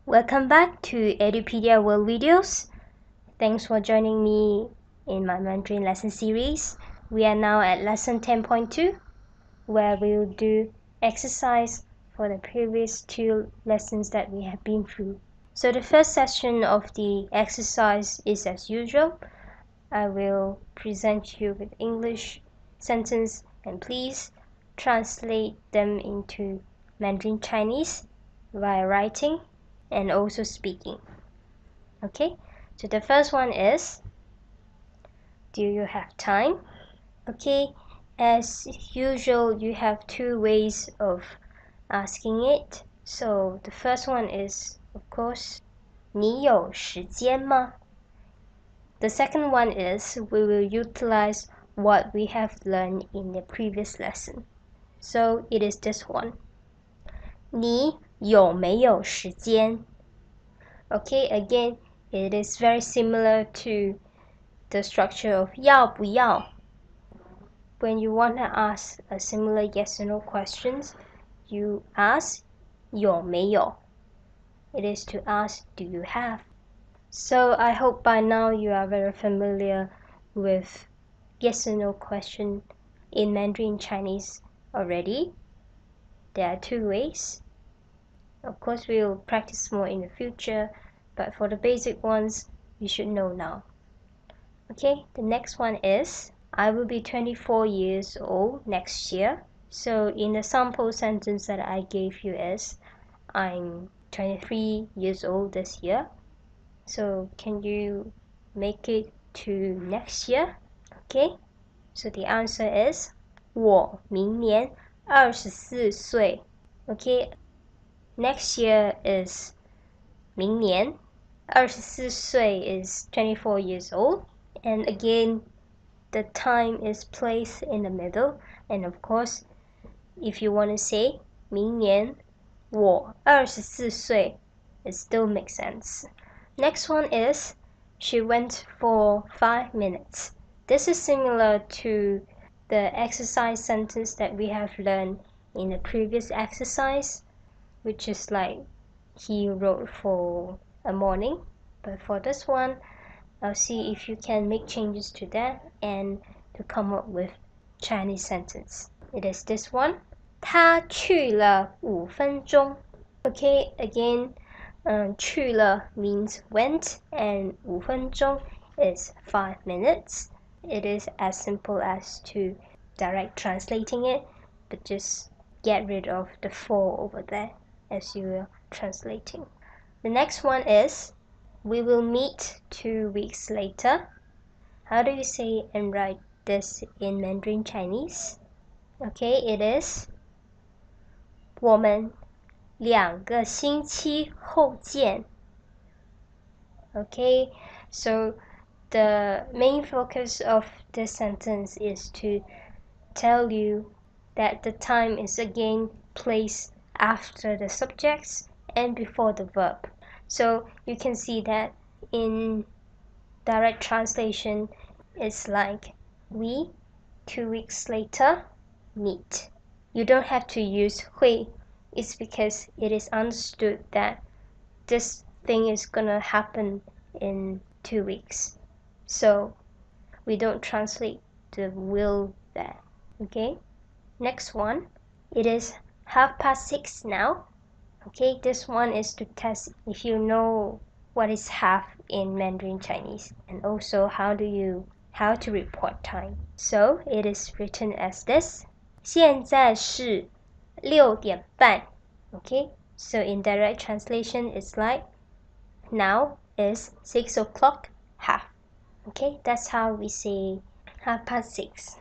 Welcome back to Edupedia World Videos. Thanks for joining me in my Mandarin lesson series. We are now at lesson 10.2, where we will do exercise for the previous two lessons that we have been through. So the first session of the exercise is as usual. I will present you with English sentence and please translate them into Mandarin Chinese via writing and also speaking. Okay, so the first one is, do you have time? Okay, as usual, you have two ways of asking it. So the first one is, of course, 你有时间吗? The second one is, we will utilize what we have learned in the previous lesson. So it is this one. 你有没有时间? Okay, again, it is very similar to the structure of 要不要. When you want to ask a similar yes or no questions, you ask 有没有. It is to ask, do you have? So I hope by now you are very familiar with yes or no question in Mandarin Chinese already. There are two ways. Of course, we will practice more in the future, but for the basic ones, you should know now. Okay, the next one is, I will be 24 years old next year. So in the sample sentence that I gave you is, I'm 23 years old this year. So can you make it to next year? Okay, so the answer is, 我明年24岁. Okay, next year is 明年. 24岁 is 24 years old. And again, the time is placed in the middle. And of course, if you want to say 明年我24岁, it still makes sense. Next one is, she went for 5 minutes. This is similar to the exercise sentence that we have learned in the previous exercise, which is like, he wrote for a morning. But for this one, I'll see if you can make changes to that and to come up with Chinese sentence. It is this one. 他去了5分钟. Okay, again, 去了 means went, and 5分钟 is 5 minutes. It is as simple as to direct translating it, but just get rid of the 4 over there as you are translating. The next one is, we will meet 2 weeks later. How do you say and write this in Mandarin Chinese? Okay, it is, 我们2个星期后见. Okay, so the main focus of this sentence is to tell you that the time is again placed after the subjects and before the verb. So you can see that in direct translation, it's like, we 2 weeks later meet. You don't have to use 会. It's because it is understood that this thing is gonna happen in 2 weeks. So we don't translate the will there. Okay, next one. It is 6:30 now. Okay, this one is to test if you know what is half in Mandarin Chinese, and also how to report time. So it is written as this. 现在是6点半. Okay, so in direct translation, it's like, now is 6 o'clock half. Okay, that's how we say 6:30.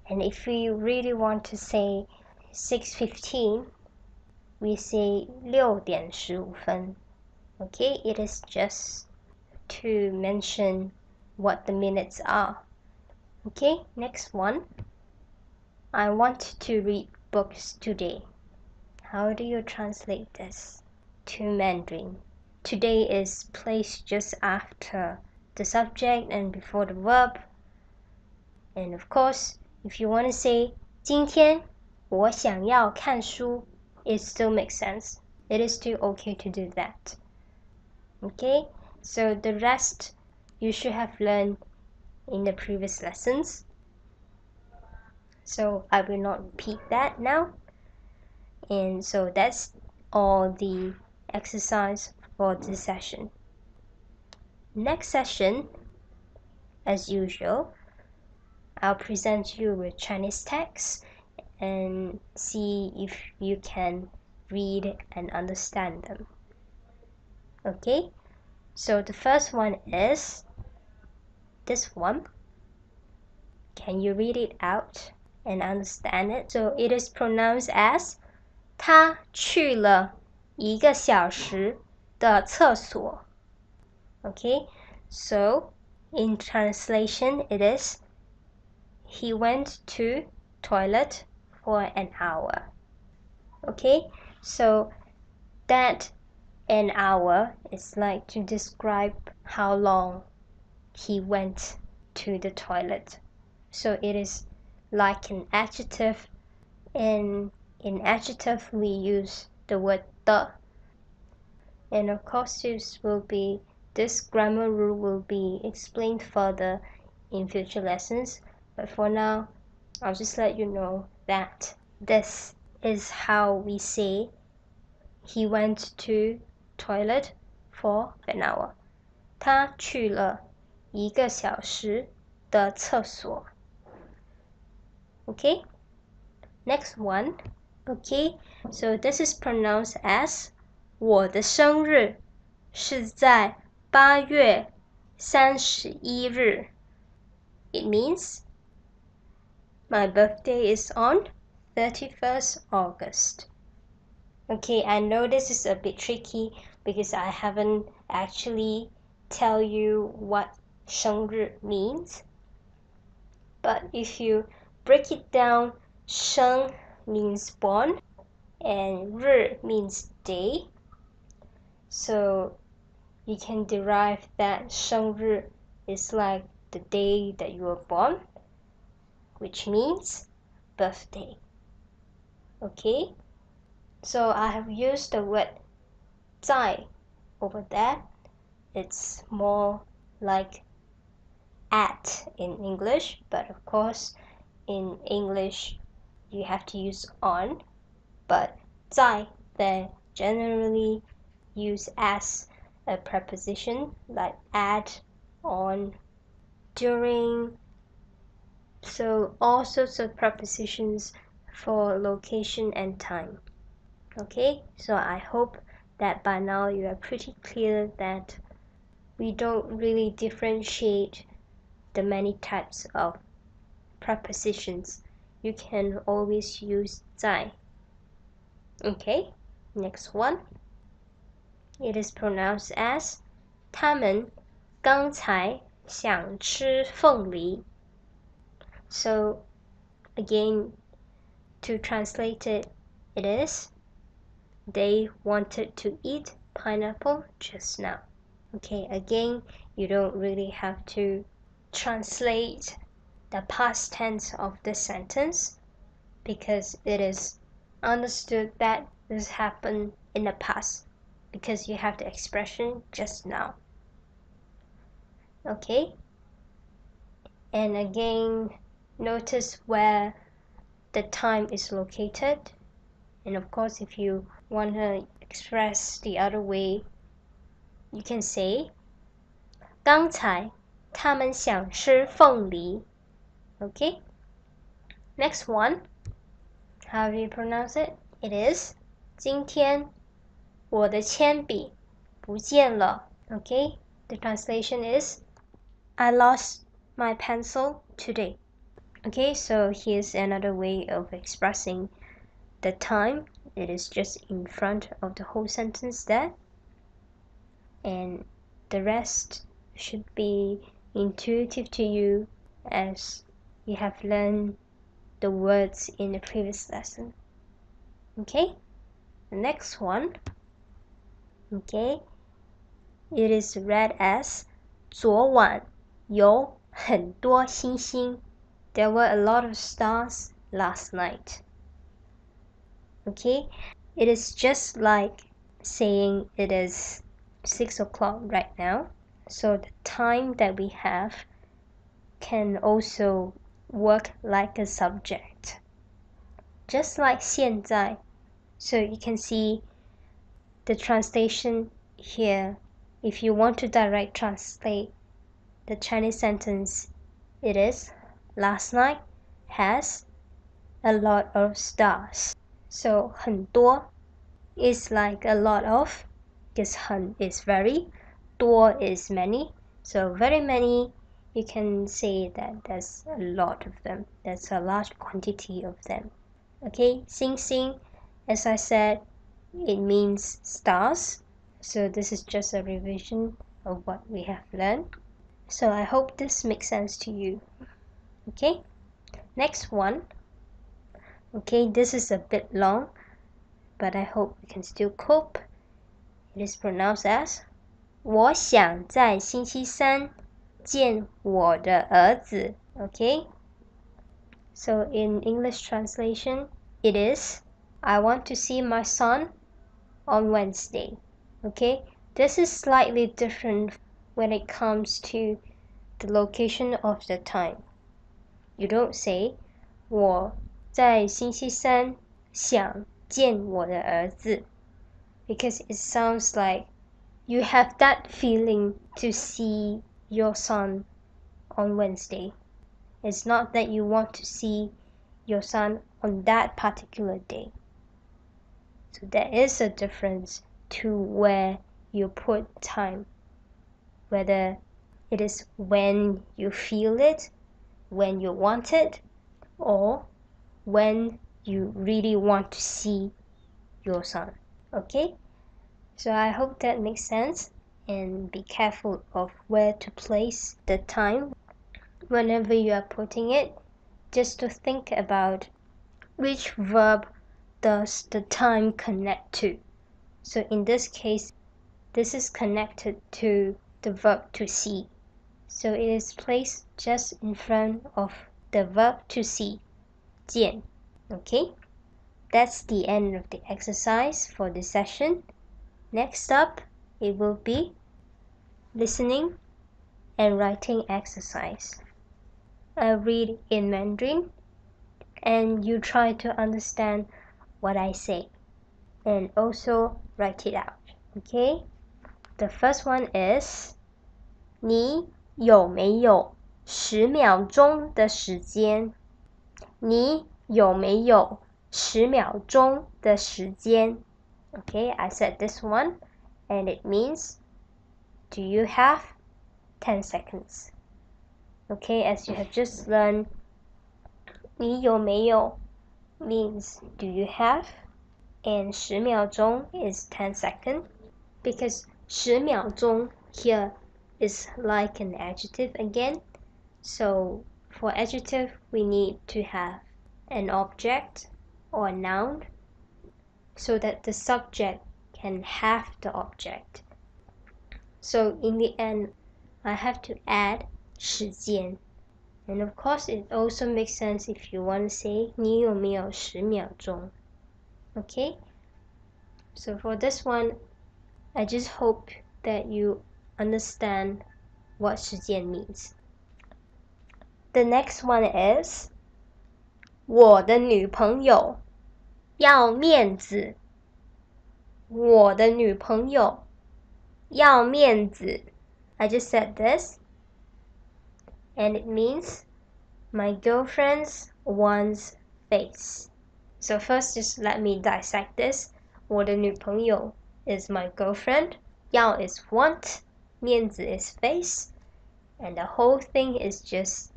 And if we really want to say 6:15, we say 6点15分. Okay, it is just to mention what the minutes are. Okay, next one. I want to read books today. How do you translate this to Mandarin? Today is placed just after the subject and before the verb. And of course, if you want to say 今天我想要看书, it still makes sense. It is still okay to do that. Okay, so the rest you should have learned in the previous lessons, so I will not repeat that now. And so that's all the exercise for this session. Next session, as usual, I'll present you with Chinese texts and see if you can read and understand them. Okay, so the first one is this one. Can you read it out and understand it? So it is pronounced as 他去了1个小时的厕所. Okay, so in translation it is he went to toilet for an hour. Okay, so that an hour is like to describe how long he went to the toilet. So it is like an adjective, and in adjective we use the word the. And of course this grammar rule will be explained further in future lessons, but for now I'll just let you know that this is how we say he went to toilet for an hour. 他去了1个小时的厕所. Okay, next one. Okay, so this is pronounced as 我的生日是在8月31日. It means my birthday is on 31st August. Okay, I know this is a bit tricky because I haven't actually tell you what 生日 means. But if you break it down, 生 means born and 日 means day. So you can derive that 生日 is like the day that you were born, which means birthday. Okay, so I have used the word 在 over there. It's more like at in English, but of course in English you have to use on, but 在 they generally use as a preposition like at, on, during, so all sorts of prepositions for location and time. Okay, so I hope that by now you are pretty clear that we don't really differentiate the many types of prepositions. You can always use 在. Okay, next one. It is pronounced as 他们刚才想吃凤梨. So again, to translate it, it is they wanted to eat pineapple just now. Okay, again, you don't really have to translate the past tense of this sentence because it is understood that this happened in the past because you have the expression just now. Okay, and again, notice where the time is located, and of course if you want to express the other way, you can say 刚才他们想吃凤梨. Okay, next one. How do you pronounce it? It is 今天我的铅笔不见了. Okay, the translation is I lost my pencil today. Okay, so here's another way of expressing the time. It is just in front of the whole sentence there, and the rest should be intuitive to you as you have learned the words in the previous lesson. Okay, the next one. Okay, it is read as 昨晚有很多星星. There were a lot of stars last night. Okay, it is just like saying it is 6 o'clock right now. So the time that we have can also work like a subject, just like 现在. So you can see the translation here. If you want to direct translate the Chinese sentence, it is last night has a lot of stars. So 很多 is like a lot of, because 很 is very, 多 is many. So very many, you can say that there's a lot of them. There's a large quantity of them. Okay, 星星, as I said, it means stars. So this is just a revision of what we have learned. So I hope this makes sense to you. Okay, next one. Okay, this is a bit long, but I hope we can still cope. It is pronounced as 我想在星期三见我的儿子. Okay, so in English translation, it is I want to see my son on Wednesday. Okay, this is slightly different when it comes to the location of the time. You don't say 我在星期三想见我的儿子, because it sounds like you have that feeling to see your son on Wednesday. It's not that you want to see your son on that particular day. So there is a difference to where you put time, whether it is when you feel it, when you want it, or when you really want to see your son. Okay, so I hope that makes sense, and be careful of where to place the time whenever you are putting it, just to think about which verb does the time connect to. So in this case, this is connected to the verb to see, so it is placed just in front of the verb to see, 见. Okay, that's the end of the exercise for this session. Next up, it will be listening and writing exercise. I read in Mandarin, and you try to understand what I say, and also write it out. Okay, the first one is 你有没有10秒钟的时间？你有没有10秒钟的时间？ Okay, I said this one, and it means, do you have 10 seconds? Okay, as you have just learned, 你有没有 means, do you have? And 10秒钟 is 10 seconds, because 10秒钟 here is like an adjective again. So for adjective, we need to have an object or a noun, so that the subject can have the object. So in the end, I have to add 时间. And of course, it also makes sense if you want to say 你有没有10秒钟? Okay? So for this one, I just hope that you understand what 时间 means. The next one is 我的女朋友要面子。我的女朋友要面子. I just said this, and it means my girlfriend's wants face. So first, just let me dissect this. 我的女朋友 is my girlfriend. 要 is want. 面子 is face. And the whole thing is just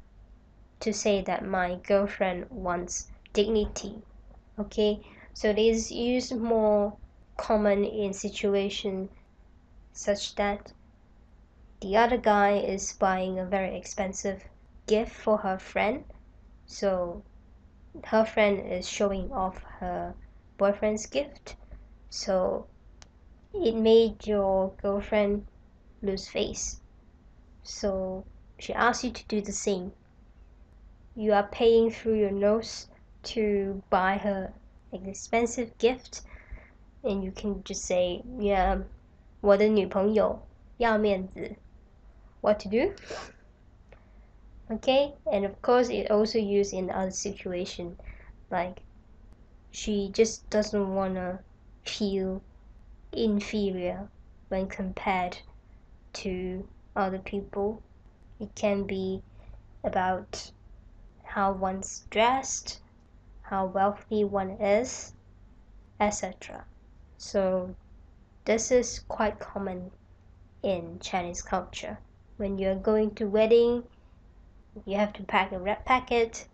to say that my girlfriend wants dignity. Okay, so it is used more common in situations such that the other guy is buying a very expensive gift for her friend, so her friend is showing off her boyfriend's gift, so it made your girlfriend lose face. So she asks you to do the same. You are paying through your nose to buy her an expensive gift, and you can just say, yeah, 我的女朋友要面子 what to do? Okay, and of course it also used in other situation, like she just doesn't wanna feel inferior when compared to other people. It can be about how one's dressed, how wealthy one is, etc. So this is quite common in Chinese culture. When you're going to wedding, you have to pack a red packet,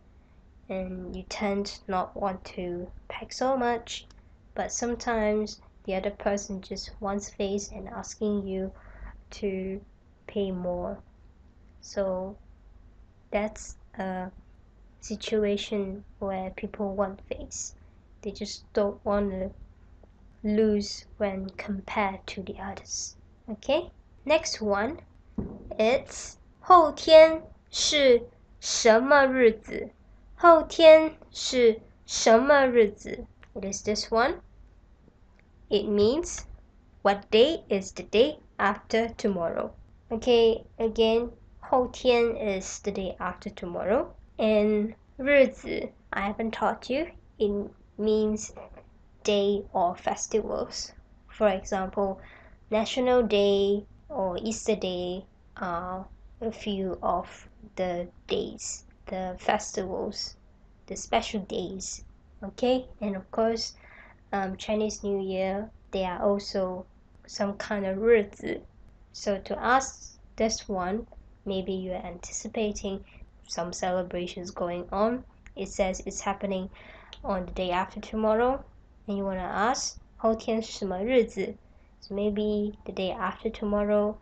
and you tend not want to pack so much, but sometimes the other person just wants face and asking you to pay more. So that's a situation where people want face. They just don't want to lose when compared to the others. Okay, next one, it's 后天是什么日子？后天是什么日子？ It is this one. It means what day is the day after tomorrow. Okay, again, 后天 is the day after tomorrow. And 日子, I haven't taught you. It means day or festivals. For example, National Day or Easter Day are a few of the days, the festivals, the special days. Okay, and of course, Chinese New Year, they are also some kind of 日子. So to ask this one, maybe you are anticipating some celebrations going on. It says it's happening on the day after tomorrow, and you want to ask 后天是什么日子? So maybe the day after tomorrow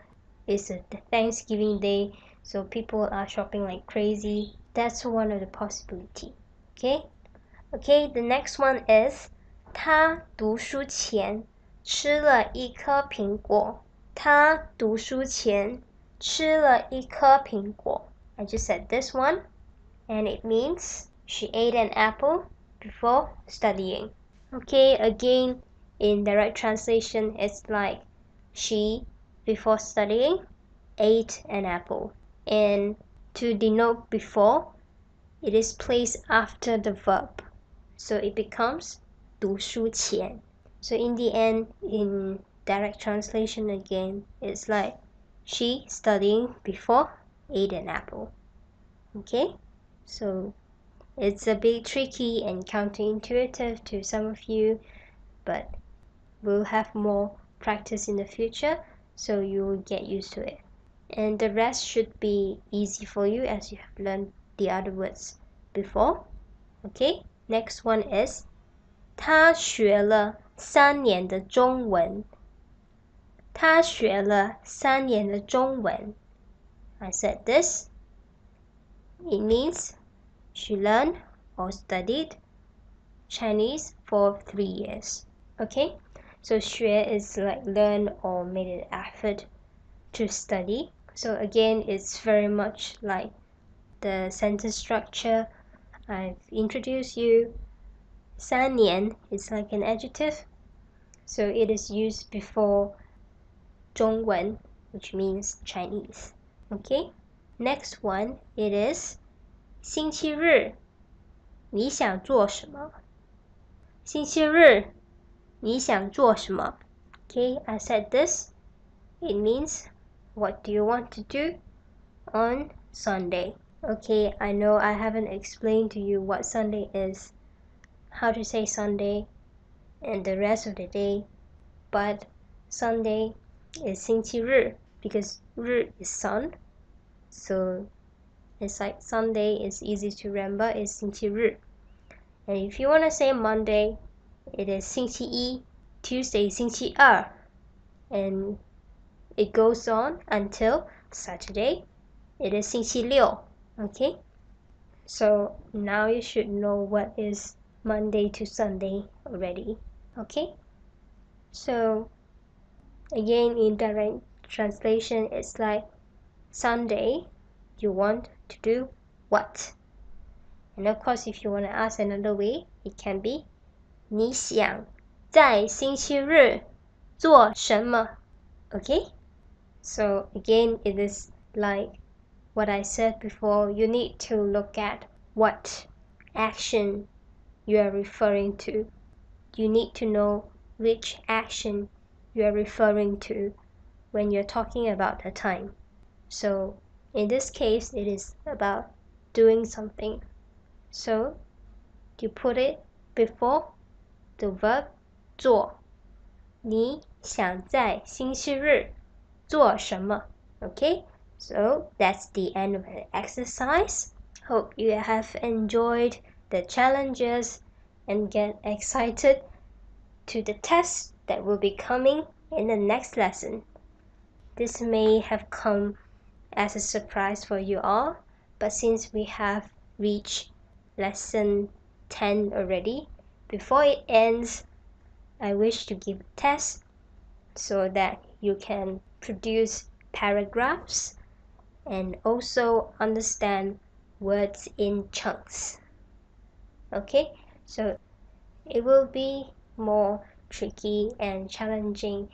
is a Thanksgiving day, so people are shopping like crazy. That's one of the possibility. Okay, the next one is 他读书前吃了一颗苹果。他读书前吃了一颗苹果。I just said this one, and it means she ate an apple before studying. Okay, again, in direct translation, it's like she, before studying, ate an apple. And to denote before, it is placed after the verb. So it becomes 读书前. So in the end, in direct translation again, it's like she studying before ate an apple. Okay, so it's a bit tricky and counterintuitive to some of you, but we'll have more practice in the future, so you will get used to it. And the rest should be easy for you as you have learned the other words before. Okay, next one is 他学了3年的中文。他学了3年的中文。I said this. It means she learned or studied Chinese for 3 years. Okay, so 学 is like learn or made an effort to study. So again, it's very much like the sentence structure I've introduced you. 3年 is like an adjective, so it is used before 中文, which means Chinese. Okay, next one, it is 星期日你想做什么？星期日你想做什么？ Okay, I said this. It means what do you want to do on Sunday? Okay, I know I haven't explained to you what Sunday is, how to say Sunday, and the rest of the day, but Sunday is 星期日 because 日 is sun, so it's like Sunday is easy to remember, is 星期日. And if you want to say Monday, it is 星期一, Tuesday 星期二, and it goes on until Saturday. It is 星期六. Okay, so now you should know what is Monday to Sunday already. Okay, so again, in direct translation, it's like Sunday, you want to do what? And of course, if you want to ask another way, it can be 你想在星期日做什么？ Okay, so again, it is like what I said before. You need to look at what action you are referring to. You need to know which action you are referring to when you're talking about a time. So in this case, it is about doing something. So you put it before the verb 做。你想在星期日做什么? Okay, so that's the end of the exercise. Hope you have enjoyed the challenges and get excited to the tests that will be coming in the next lesson. This may have come as a surprise for you all, but since we have reached lesson 10 already, before it ends, I wish to give a test so that you can produce paragraphs and also understand words in chunks. Okay, so it will be more tricky and challenging,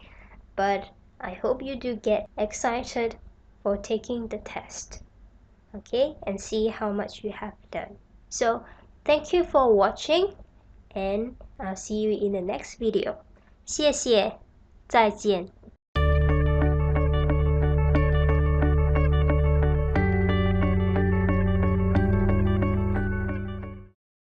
but I hope you do get excited for taking the test. Okay, and see how much you have done. So thank you for watching, and I'll see you in the next video. 谢谢，再见。